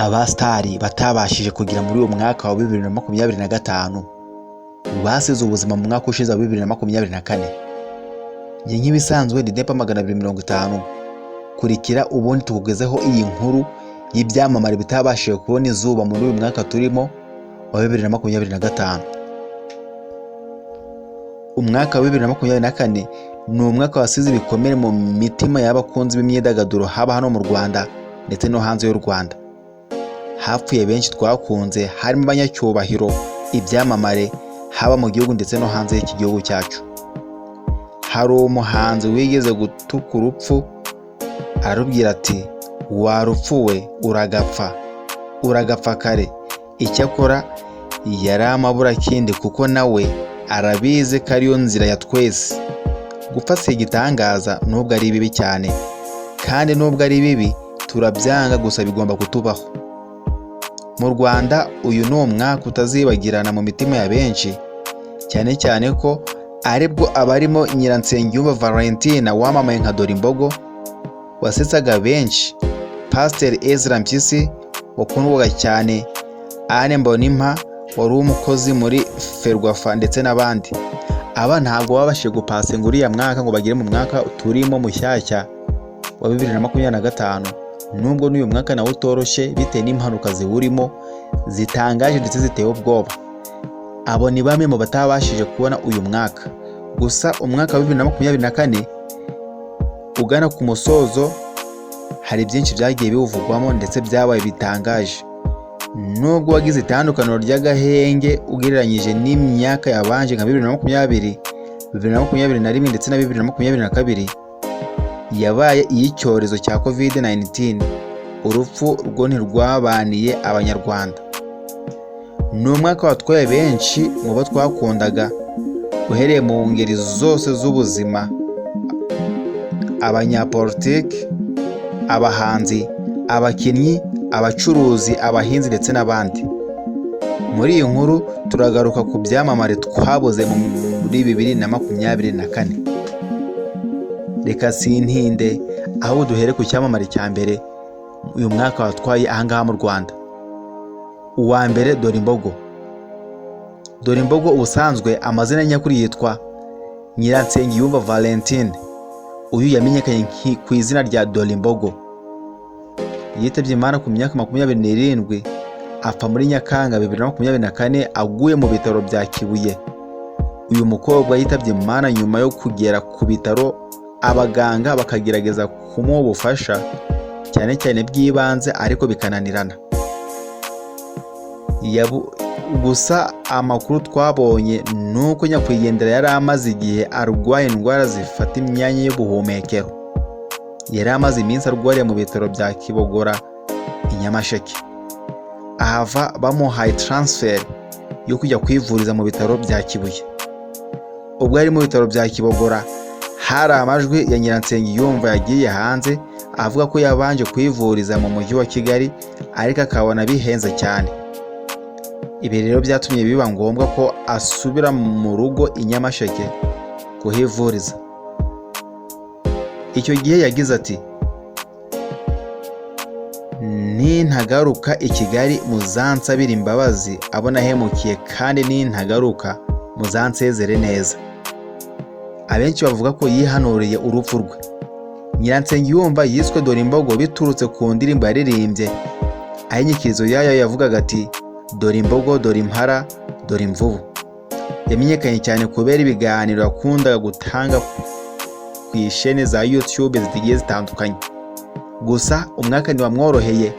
abasitari batabashije kugira muri uwo mwaka wa 2025 basize ubuzima mu mwaka ushize wa 2024. Njye nk'ibisanzwe ndi Depa 250 kurikira ubundi tukugezeho iyi nkuru y'ibyamamare bitabashije kubona izuba muri uyu mwaka turimo wa 2025. Umwaka wa 2024 ni umwaka wasize ibikomere mu mitima y'abakunzi b'imyidagaduro haba hano mu Rwanda ndetse no hanze y'u Rwanda. Hapfuye benshi twakunze, harimo abanyacyubahiro, ibyamamare haba mu gihugu ndetse no hanze y'iki gihugu cyacu. Hari umuhanzi wigeze gutuka urupfu arubwira ati warupfuwe uragapfa kare. Icyakora yari amaburakindi kuko nawe arabizi ko ariyo nzira ya twese. Gupfa si igitangaza nubwo ari bibi cyane, kandi nubwo ari bibi turabyanga, gusa bigomba kutubaho. Mu Rwanda uyu ni umwaka utazibagirana mu mitima ya benshi, cyane cyane ko aribwo abarimo Nyiransengiyumva Valentina wamamaye nka Dorimbogo wasetsaga benshi, Pasiteri Ezra Mpyisi wakundwaga cyane, Anne Mbonimpa wari umukozi muri Ferwafa ndetse n'abandi. Aba ntabwo babashije gupasa ngo uriya mwaka ngo bagire mu mwaka turimo mushyashya wa 2025, nubwo n'uyu mwaka nawe utoroshye bitewe n'impanuka ziwurimo zitangaje ndetse ziteye ubwoba. Abo ni bamwe mu batabashije kubona uyu mwaka. Gusa umwaka wa 2024 ugana ku musozo, hari byinshi byagiye biwuvugwamo ndetse byabaye bitangaje. Nubwo wagize itandukaniro ry'agahenge ugereranyije n'imyaka yabanje nka 2020, 2021 ndetse na 2022, yabaye iy'icyorezo cya COVID-19. Urupfu rwo ntirwabaniye Abanyarwanda. Ni umwaka watwaye benshi mu bo twakundaga, uhereye mu ngeri zose z'ubuzima: abanyapolitiki, abahanzi, abakinnyi, abacuruzi, abahinzi ndetse n'abandi. Muri iyi nkuru turagaruka ku byamamare twabuze muri 2024. Reka sintinde, aho duhere ku cyamamare cya mbere uyu mwaka watwaye ahangaha mu Rwanda. Uwa mbere, Dorimbogo. Dorimbogo ubusanzwe amazina nyakuri yitwa Nyiransengiyumva Valentine. Uyu yamenyekanye ku izina rya Dorimbogo. Yitabye Imana ku myaka 27, apfa muri Nyakanga 2024 aguye mu bitaro bya Kibuye. Uyu mukobwa yitabye Imana nyuma yo kugera ku bitaro, abaganga bakagerageza kumuha ubufasha cyane cyane bw'ibanze ariko bikananirana. Gusa amakuru twabonye nuko nyakwigendera yari amaze igihe arwaye indwara zifata imyanya y'ubuhumekero. Yari amaze iminsi arwariye mu bitaro bya Kibogora i Nyamasheke. Ahava bamuhaye transfer yo kujya kwivuriza mu bitaro bya Kibuye. Ubwo ari mu bitaro bya Kibogora, hari amajwi ya Nyiransengiyumva yagiye hanze avuga ko yabanje kwivuriza mu mujyi wa Kigali ariko akabona bihenze cyane. Ibi rero byatumye biba ngombwa ko asubira mu rugo i Nyamasheke kuhivuriza. Icyo gihe yagize ati, nintagaruka i Kigali muzansabire imbabazi abo nahemukiye, kandi nintagaruka muzansezere neza. Abenshi bavuga ko yihanuriye urupfu rwe. Nyiransengiyumva yiswe Dorimbogo biturutse ku ndirimbo yaririmbye, aho inyikirizo yayo yavugaga ati Dorimbogo, Dorimpara, Dorimvubu. Yamenyekanye cyane kubera ibiganiro yakundaga gutanga ku ishene za YouTube zigiye zitandukanye. Gusa umwaka ntiwamworoheye,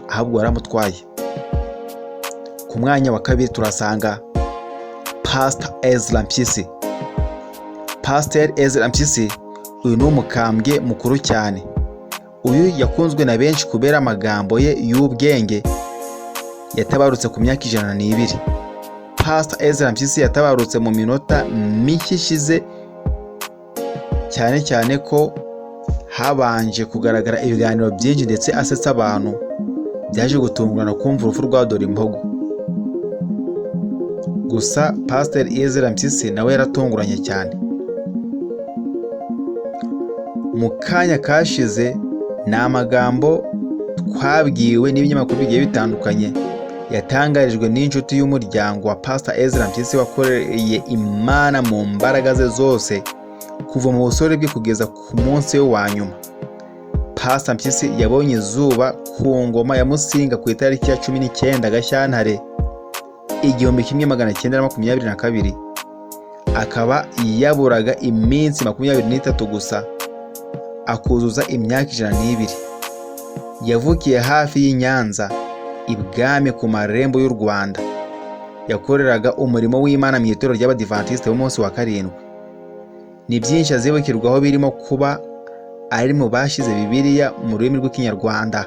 ahubwo waramutwaye. Ku mwanya wa kabiri turasanga Pastor Ezra Mpyisi. Pastor Ezra Mpyisi uyu ni umukambwe mukuru cyane. Uyu yakunzwe na benshi kubera amagambo ye y'ubwenge. Yatabarutse ku myaka 102. Pastor Ezra Mpyisi yatabarutse mu minota mike ishize, cyane cyane ko habanje kugaragara ibiganiro byinshi ndetse asetsa abantu. Byaje gutungurana kumva urupfu rwa Dorimbogo. Gusa Pastor Ezra Mpyisi nawe yaratunguranye cyane. Mu kanya kashize ni amagambo twabwiwe n'ibinyamakuru bigiye bitandukanye, yatangarijwe n'inshuti y'umuryango wa Pastor Ezra Mpyisi wakoreye Imana mu mbaraga ze zose kuva mu busore bwe kugeza ku munsi we wa nyuma. Pastor Mpyisi yabonye izuba ku ngoma ya Musinga ku itariki ya 19 Gashyantare 1922, akaba yaburaga iminsi 23 gusa akuzuza imyaka 102. Yavukiye hafi y'i Nyanza ibwami ku marembo y'u Rwanda. Yakoreraga umurimo w'Imana mu itorero ry'Abadivantisite b'umunsi wa karindwi. Ni byinshi azibukirwaho birimo kuba ari mu bashize Bibiliya mu rurimi rw'Ikinyarwanda,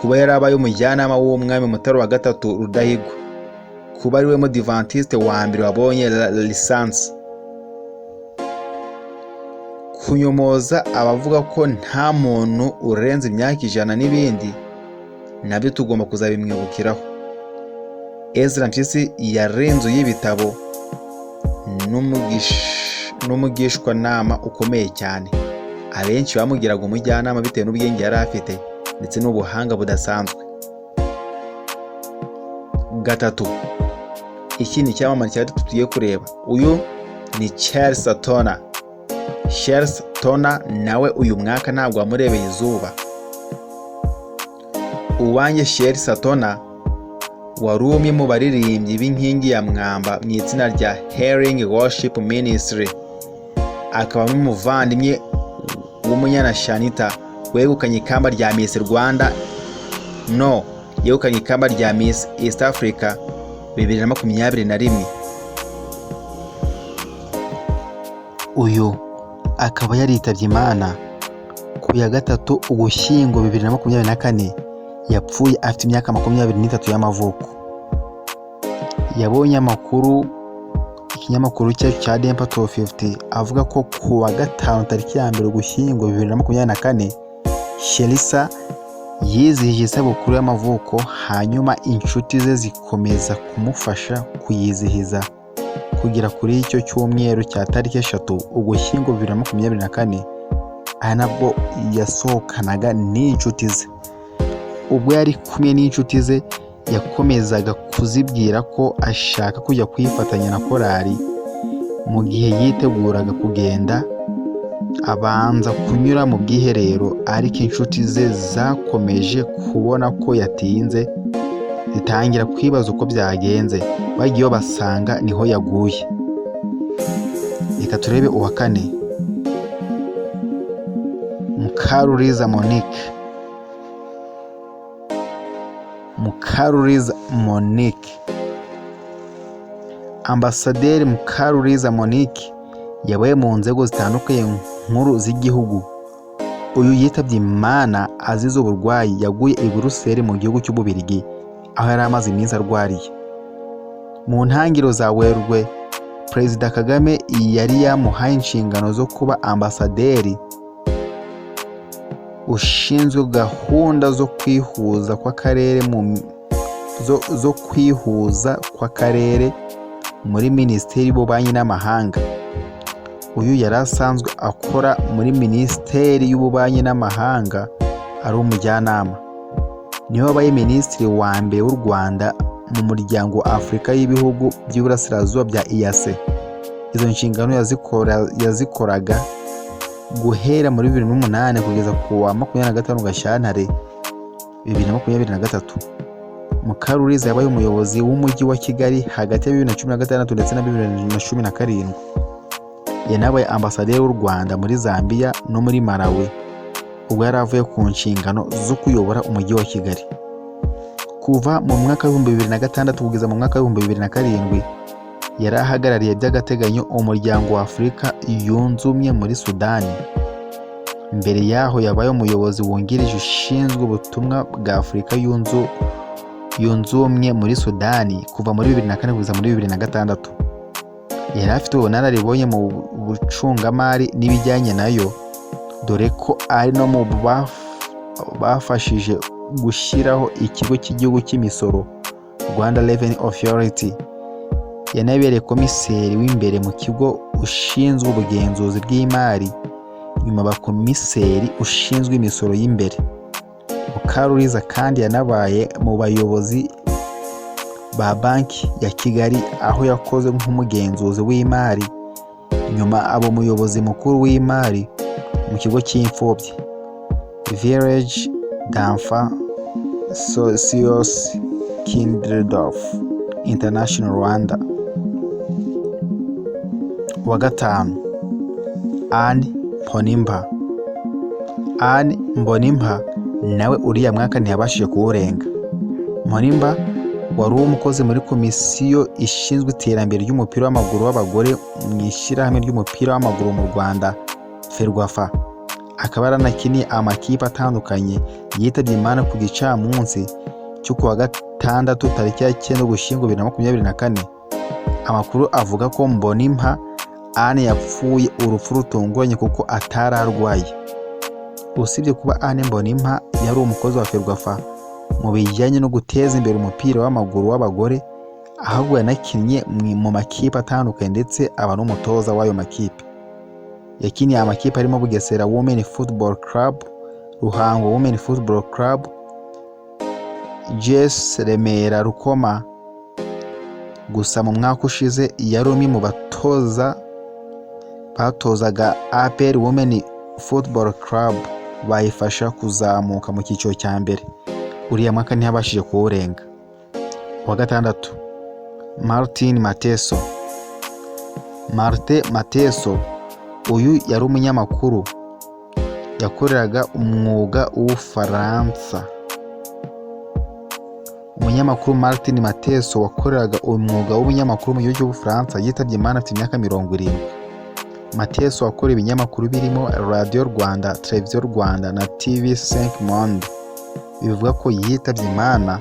kuba yarabaye umujyanama w'umwami Mutara wa gatatu Rudahigwa, kuba ari we Mudivantiste wa mbere wabonye lisansi, kunyomoza abavuga ko nta muntu urenze imyaka 100 n'ibindi, nabyo tugomba kuzabimwibukiraho. Ezra Mpyisi yarenze y'ibitabo n'umugishwanama ukomeye cyane. Abenshi bamugiraga umujyanama bitewe n'ubwenge yari afite ndetse n'ubuhanga budasanzwe. 3. Iki ni icyamamare cyari tugiye kureba. Uyu ni Charles Taylor. Charles Taylor nawe uyu mwaka ntabwo wamurebeye izuba. Uwanjye Charles Taylor wari umwe mu baririmbyi b'inkingi ya mwamba mu itsinda rya Healing Worship Ministry, akaba n'umuvandimwe w'umunyana Shanita wegukanye ikamba rya Miss Rwanda yegukanye ikamba rya Miss East Africa 2021. Uyu akaba yaritabye Imana ku ya 3 Ugushyingo 2024. Yapfuye afite imyaka 23 y'amavuko. Yabonye amakuru ikinyamakuru cya Dempa 250 avuga ko ku wa 5 tariki ya 1 Ugushyingo 2024 Shelisa yizihije isabukuru y'amavuko, hanyuma inshuti ze zikomeza kumufasha kuyizihiza kugera kuri icyo cyumweru cya tariki 3 Ugushyingo 2024. Aha nabwo yasohokanaga n'inshuti ze. Ubwo yari kumwe n'inshuti ze yakomezaga kuzibwira ko ashaka kujya kwifatanya na korali. Mu gihe yiteguraga kugenda, abanza kunyura mu bwiherero, ariko inshuti ze zakomeje kubona ko yatinze, zitangira kwibaza uko byagenze. Bagiye basanga niho yaguye. Reka turebe uwa 4. Mukaruriza Monique. Ambasaderi Mukaruriza Monique yabaye mu nzego zitandukanye nkuru z'igihugu. Uyu yitabye Imana azize uburwayi. Yaguye i Buruseli mu gihugu cy'Ububiligi, aho yari amaze iminsi arwariye. Mu ntangiriro za Werurwe, Perezida Kagame yari yamuhaye inshingano zo kuba ambasaderi ushinzwe gahunda zo kwihuza kw'akarere muri Minisiteri y'Ububanyi n'Amahanga. Uyu yari asanzwe akora muri Minisiteri y'Ububanyi n'Amahanga ari umujyanama. Niwe wabaye Minisitiri wa mbere w'u Rwanda mu muryango wa Afurika y'ibihugu by'Iburasirazuba bya EAC. Izo nshingano yazikoraga guhera muri 2008 kugeza ku wa 25 Gashyantare 2023. Mukaruriza yabaye umuyobozi w'umujyi wa Kigali hagati ya 2016 ndetse na 2017. Yanabaye ambasaderi w'u Rwanda muri Zambia no muri Malawi, ubwo yari avuye ku nshingano zo kuyobora umujyi wa Kigali. Kuva mu mwaka wa 2006 kugeza mu mwaka wa 2007 yari ahagarariye by'agateganyo umuryango wa Afurika yunze ubumwe muri Sudani. Mbere yaho yabaye umuyobozi wungirije ushinzwe ubutumwa bwa Afurika yunze ubumwe muri Sudani kuva muri 2004 kugeza muri 2006. Yari afite ubunararibonye mu bucungamari n'ibijyanye nayo, dore ko ari no mu bafashije gushyiraho ikigo cy'igihugu cy'imisoro Rwanda Revenue Authority. Yanabereye komiseri w'imbere mu kigo ushinzwe ubugenzuzi bw'imari, nyuma ba komiseri ushinzwe imisoro y'imbere. Mukaruriza kandi yanabaye mu bayobozi ba banki ya Kigali aho yakoze nk'umugenzuzi w'imari, nyuma aba umuyobozi mukuru w'imari mu kigo cy'imfubyi Village d'Enfants Socios Kinderdorf International Rwanda. Wa gatanu, Anne Mbonimpa. Anne Mbonimpa nawe uriya mwaka ntiyabashije kuwurenga. Mbonimpa wari umukozi muri komisiyo ishinzwe iterambere ry'umupira w'amaguru w'abagore mu ishyirahamwe ry'umupira w'amaguru mu Rwanda Ferwafa. Akaba yaranakiniye amakipe atandukanye. Yitabye Imana ku gicamunsi cyo kuwa gatandatu tariki ya 9 Ugushyingo 2024. Amakuru avuga ko Mbonimpa Anne yapfuye urupfu rutunguranye kuko atari arwaye. Usibye kuba Anne Mbonimpa yari umukozi wa Ferwafa mu bijyanye no guteza imbere umupira w'amaguru w'abagore, ahubwo yanakinnye mu makipe atandukanye ndetse aba n'umutoza w'ayo makipe. Yakiniye amakipe arimo Bugesera Women Football Club, Ruhango Women Football Club, GS Remera Rukoma. Gusa mu mwaka ushize yari umwe mu batozaga APR Women Football Club, bayifasha kuzamuka mu cyiciro cya mbere. Uriya mwaka ntiyabashije kuwurenga. Wa gatandatu, Martin Mateso. Martin Mateso uyu yari umunyamakuru yakoreraga umwuga w'Ubufaransa. Umunyamakuru Martin Mateso wakoreraga umwuga w'ubunyamakuru mu gihugu cy'Ubufaransa yitabye Imana afite imyaka 70. Mateso wakora ibinyamakuru birimo Radio Rwanda, Televiziyo Rwanda na TV5 Monde. Bivuga ko yitabye Imana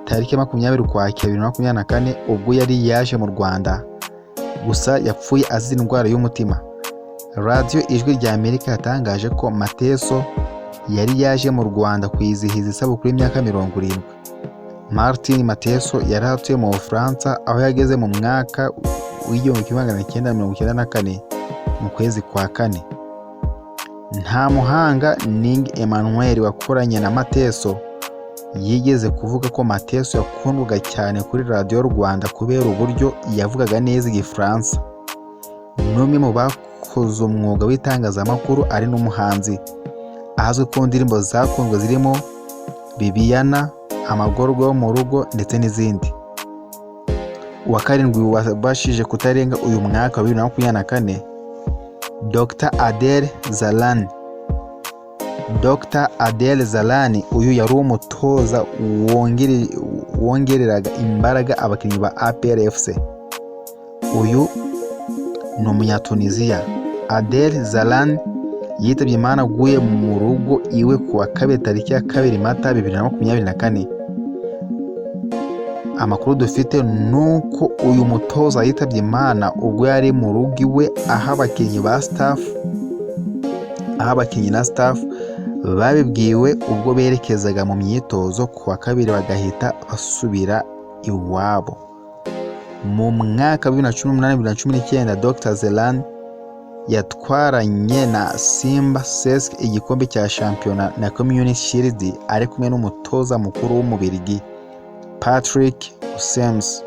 tariki 20 Ukwakira 2024 ubwo yari yaje mu Rwanda, gusa yapfuye azize indwara y'umutima. Radio Ijwi rya Amerika yatangaje ko Mateso yari yaje mu Rwanda kwizihiza isabukuru y'imyaka 70. Martin Mateso yari atuye mu Bufaransa aho yageze mu mwaka w'1994 mu kwezi kwa kane. Nta muhanga Ning Emmanuel wakoranye na Mateso yigeze kuvuga ko Mateso yakundwaga cyane kuri Radio Rwanda kubera uburyo yavugaga neza Igifaransa. N'umwe mu bakoze umwuga w'itangazamakuru ari n'umuhanzi, azwi ku ndirimbo zakunzwe zirimo Bibiana, Amagorwa yo mu rugo ndetse n'izindi. Uwa karindwi wabashije kutarenga uyu mwaka wa 2024, Dr Adel Zalani. Dr Adel Zalani uyu yari umutoza wongereraga imbaraga abakinnyi ba APR FC. Uyu ni Umunyatunisia. Adel Zalani yitabye Imana aguye mu rugo iwe kuwa kabiri tariki ya 2 Mata 2024. Amakuru dufite nuko uyu mutoza yitabye Imana ubwo yari mu rugo iwe aho abakinnyi na staff babibwiwe ubwo berekezaga mu myitozo kuwa kabiri bagahita basubira iwabo. Mu mwaka wa 2018-2019 Dr Zalani yatwaranye na Simba Cesc igikombe cya shampiyona na Community Shield ari kumwe n'umutoza mukuru w'Umubirigi Patrick Ausems.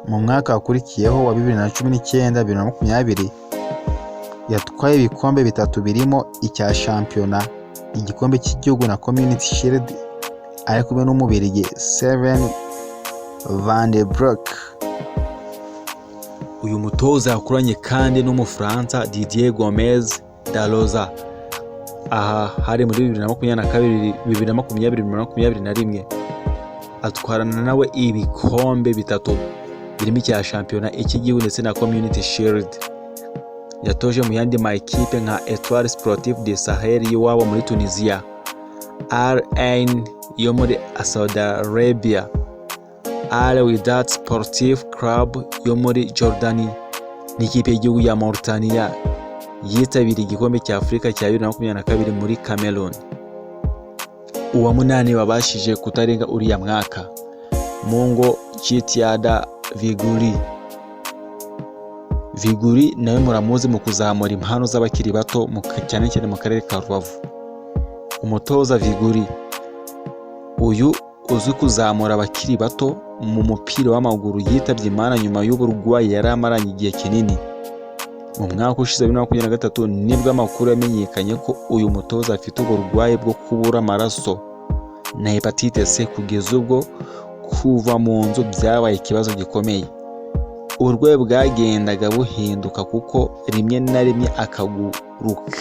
Mu mwaka wakurikiyeho wa 2019-2020 yatwaye ibikombe bitatu birimo icya shampiyona, igikombe cy'igihugu na Community Shield ari kumwe n'Umubirigi Steven Van de Broek. Uyu mutoza yakoranye kandi n'Umufaransa Didier Gomez da Rosa. Aha hari muri 2022-2021 atwarana nawe ibikombe bitatu birimo icya shampiyona, icy'igihugu ndetse na Community Shield. Yatoje mu yandi makipe nka Etoile Sportive du Sahel y'iwabo muri Tunisia, Al Ain yo muri Saudi Arabia, Al Wihdat Sportif Club yo muri Jordani n'ikipe y'igihugu ya Mauritania. Yitabiriye igikombe cya Afurika cya 2022 muri Cameroon. Uwa munani wabashije kutarenga uriya mwaka, Mungo Chitiada Viguri. Viguri nawe muramuzi mu kuzamura impano z'abakiri bato cyane cyane mu karere ka Rubavu. umutoza Viguri, uyu uzwi kuzamura abakiri bato mu mupira w'amaguru, yitabye Imana nyuma y'uburwayi yari amaranye igihe kinini. Mu mwaka ushize 2023 nibwo amakuru yamenyekanye ko uyu mutoza afite uburwayi bwo kubura amaraso na hepatite C, kugeza ubwo kuva mu nzu byabaye ikibazo gikomeye. Uburwayi bwagendaga buhinduka kuko rimwe na rimwe akaguru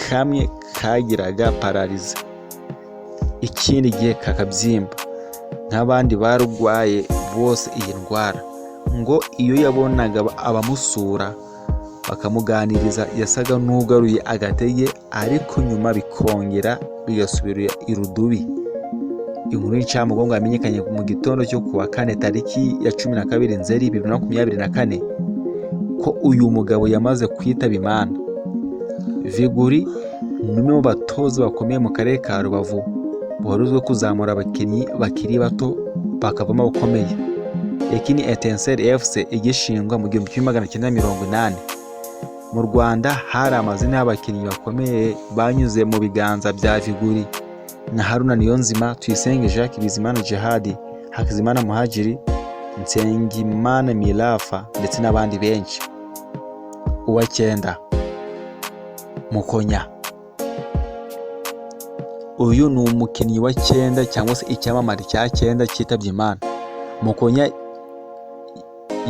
kamwe kagiraga pararize, ikindi gihe kakabyimba. Nk'abandi barwaye bose iyi ndwara, ngo iyo yabonaga abamusura bakamuganiriza yasaga n'ugaruye agatege, ariko nyuma bikongera bigasubira irudubi. Inkuru y'incamugongo yamenyekanye mu gitondo cyo kuwa kane tariki ya 12 Nzeri 2024 ko uyu mugabo yamaze kwitaba Imana. Viguri ni umwe mu batoza bakomeye mu karere ka Rubavu, boruzwe kuzamura abakinnyi bakiri bato bakavamo abakomeye. Yakini Etincelle FC igishingwa mu 1980. Mu Rwanda hari amazina y'abakinnyi bakomeye banyuze mu biganza bya Viguri na Haruna Niyonzima, Tuyisenge Jacques, Bizimana Djihad, Hakizimana Muhadjiri, Nsengimana Mirafa ndetse n'abandi benshi. Uwa 9, Mukonya. Uyu ni umukinnyi wa 9 cyangwa se icyamamare cya 9 cyitabye Imana. Mukonya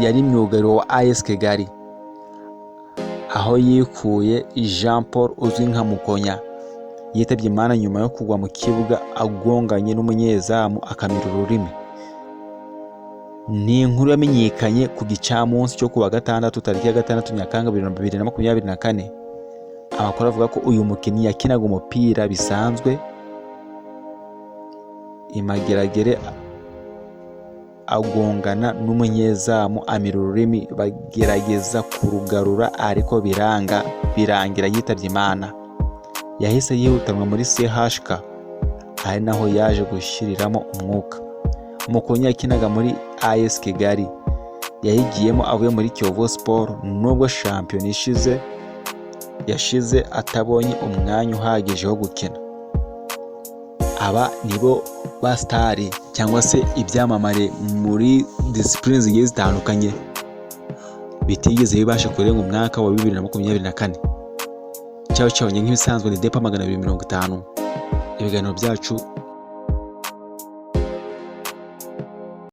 yari myugariro wa AS Kigali, aho yikuye Jean Paul uzwi nka Mukonya. Yitabye Imana nyuma yo kugwa mu kibuga agonganye n'umunyezamu akamira ururimi. Ni inkuru yamenyekanye ku gicamunsi cyo kuwa gatandatu tariki ya 6 Nyakanga 2024. Amakuru avuga ko uyu mukinnyi yakinaga umupira bisanzwe imageragere agongana n'umunyezamu amira ururimi, bagerageza kurugarura ariko birangira yitabye Imana. Yahise yihutanwa muri CHK, ari naho yaje gushiriramo umwuka. Mukonya yakinaga muri AS Kigali, yahigiyemo avuye muri Kiyovu Sport, nubwo shampiyona yashize atabonye umwanya uhagije wo gukina. Aba nibo ba star cyangwa se ibyamamare muri discipline zigiye zitandukanye bitigeze bibasha kurenga umwaka wa 2024. Cyaho nk'ibisanzwe ni Depa 250. Ibiganiro byacu